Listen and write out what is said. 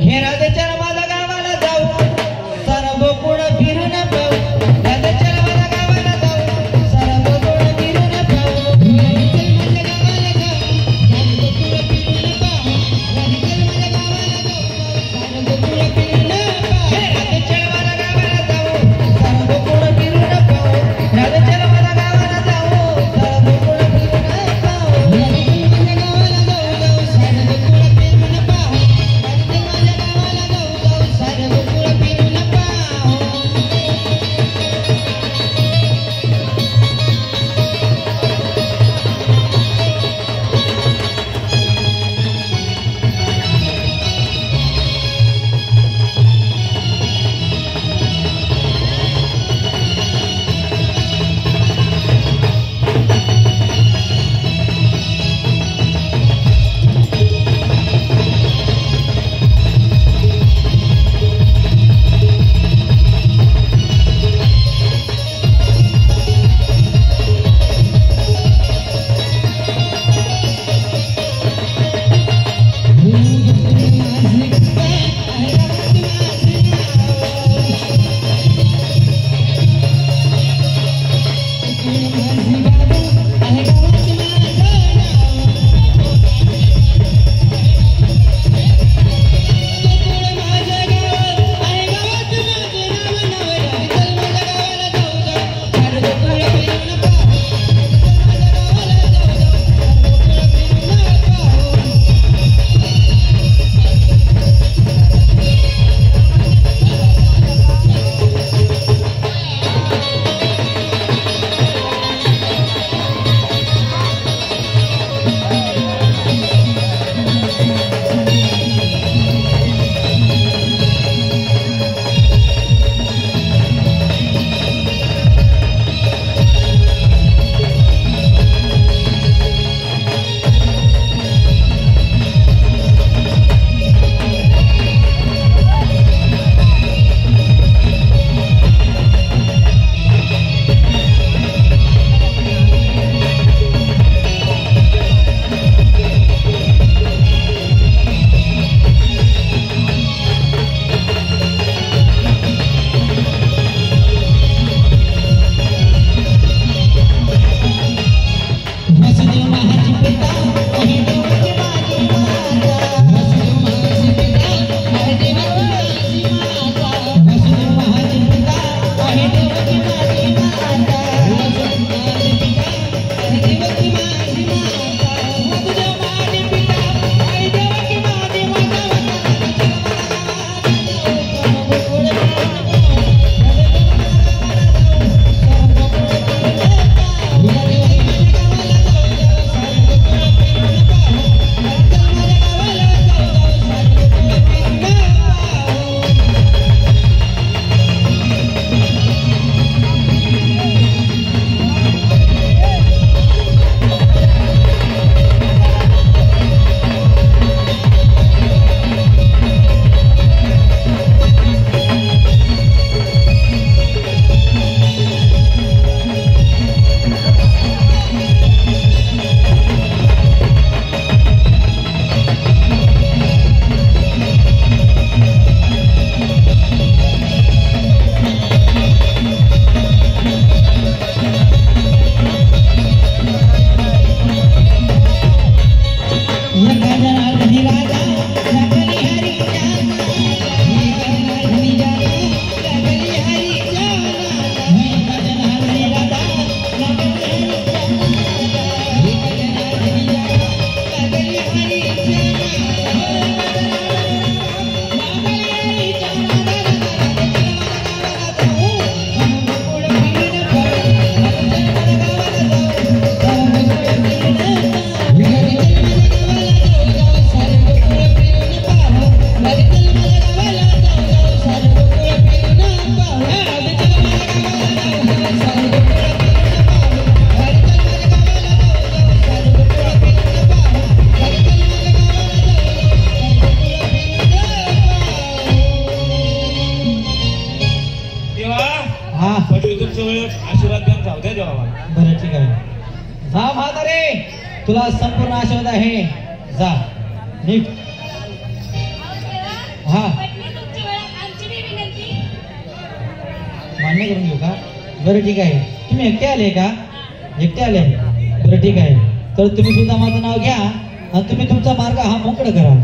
हे राधेच्या माझ्या गावाला जाऊ सारा गोकुळ फिरून पाहू राधेच्या माझ्या गावाला जाऊ सारा गोकुळ फिरून पाहू माझ्या गावाला जाऊ सारा गोकुळ फिरून पाहू राधेच्या माझ्या गावाला जाऊ सारा गोकुळ फिरून पाहू हे राधेच्या माझ्या गावाला जाऊ सारा गोकुळ फिरून पाहू राधेच्या माझ्या गावाला जाऊ सारा गोकुळ फिरून पाहू राधेच्या माझ्या गावाला जाऊ सारा गोकुळ फिरून पाहू तुला संपूर्ण आशीर्वाद आहे. जा नीट हा पण मी तुमची ओळख आमची बी विनंती. मान्य करून घेऊ का? बरं ठीक आहे. तुम्ही एकटे आले का? एकटे आले? बरं ठीक आहे. तर तुम्ही सुद्धा माझं नाव घ्या आणि तुम्ही तुमचा मार्ग हा मोकळा करा.